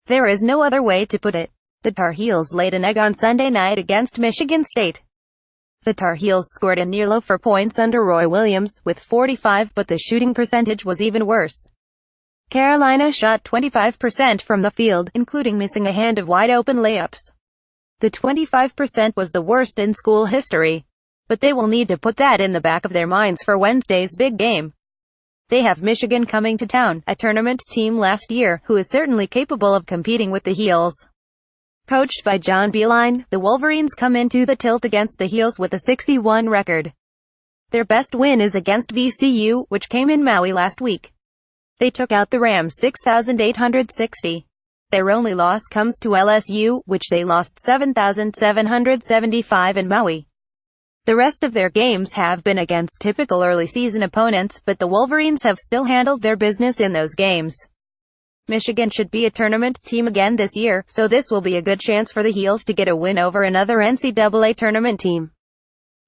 There is no other way to put it. The Tar Heels laid an egg on Sunday night against Michigan State. The Tar Heels scored a near low for points under Roy Williams, with 45, but the shooting percentage was even worse. Carolina shot 25% from the field, including missing a hand of wide-open layups. The 25% was the worst in school history. But they will need to put that in the back of their minds for Wednesday's big game. They have Michigan coming to town, a tournament team last year, who is certainly capable of competing with the Heels. Coached by John Beilein, the Wolverines come into the tilt against the Heels with a 6-1 record. Their best win is against VCU, which came in Maui last week. They took out the Rams 6,860. Their only loss comes to LSU, which they lost 7,775 in Maui. The rest of their games have been against typical early-season opponents, but the Wolverines have still handled their business in those games. Michigan should be a tournament team again this year, so this will be a good chance for the Heels to get a win over another NCAA tournament team.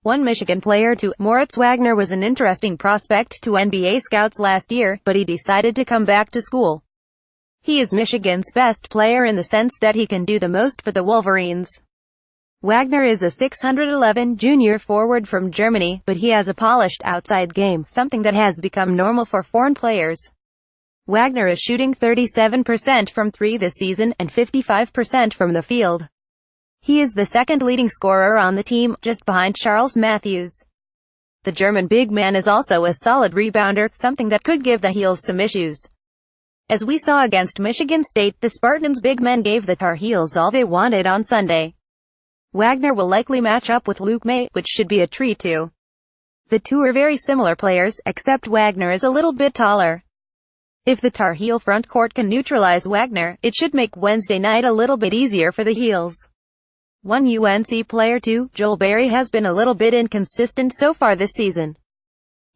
One Michigan player too, Moritz Wagner, was an interesting prospect to NBA scouts last year, but he decided to come back to school. He is Michigan's best player in the sense that he can do the most for the Wolverines. Wagner is a 6'11" junior forward from Germany, but he has a polished outside game, something that has become normal for foreign players. Wagner is shooting 37% from three this season, and 55% from the field. He is the second leading scorer on the team, just behind Charles Matthews. The German big man is also a solid rebounder, something that could give the Heels some issues. As we saw against Michigan State, the Spartans' big men gave the Tar Heels all they wanted on Sunday. Wagner will likely match up with Luke May, which should be a treat too. The two are very similar players, except Wagner is a little bit taller. If the Tar Heel front court can neutralize Wagner, it should make Wednesday night a little bit easier for the Heels. One UNC player too, Joel Berry, has been a little bit inconsistent so far this season.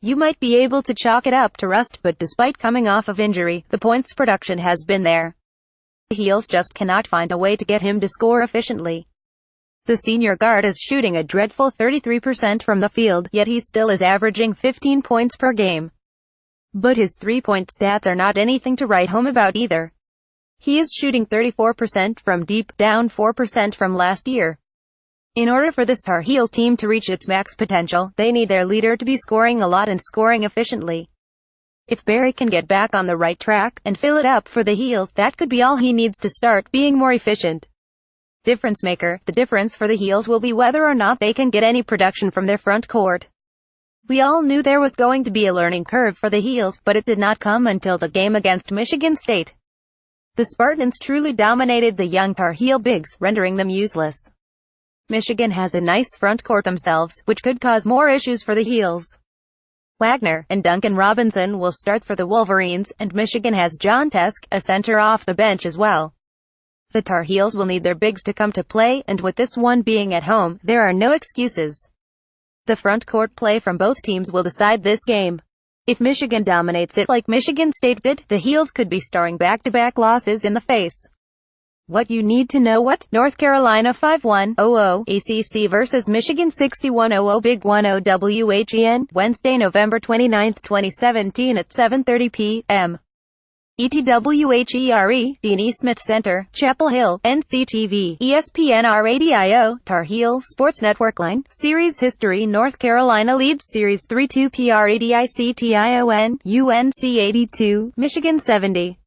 You might be able to chalk it up to rust, but despite coming off of injury, the points production has been there. The Heels just cannot find a way to get him to score efficiently. The senior guard is shooting a dreadful 33% from the field, yet he still is averaging 15 points per game. But his three-point stats are not anything to write home about either. He is shooting 34% from deep, down 4% from last year. In order for this Tar Heel team to reach its max potential, they need their leader to be scoring a lot and scoring efficiently. If Berry can get back on the right track, and fill it up for the Heels, that could be all he needs to start being more efficient. Difference maker. The difference for the Heels will be whether or not they can get any production from their front court. We all knew there was going to be a learning curve for the Heels, but it did not come until the game against Michigan State. The Spartans truly dominated the young Tar Heel bigs, rendering them useless. Michigan has a nice front court themselves, which could cause more issues for the Heels. Wagner and Duncan Robinson will start for the Wolverines, and Michigan has John Teske, a center, off the bench as well. The Tar Heels will need their bigs to come to play, and with this one being at home, there are no excuses. The front court play from both teams will decide this game. If Michigan dominates it like Michigan State did, the Heels could be staring back-to-back losses in the face. What you need to know: what? North Carolina 5-1-0-0, ACC versus Michigan 61-0-0, Big 1-0 WHEN, Wednesday, November 29, 2017 at 7:30 p.m. ETWHERE, Dean E. Smith Center, Chapel Hill, NCTV, ESPN Radio, Tar Heel Sports Network. Line, Series History: North Carolina leads Series 3-2 PRADICTION, UNC 82, Michigan 70.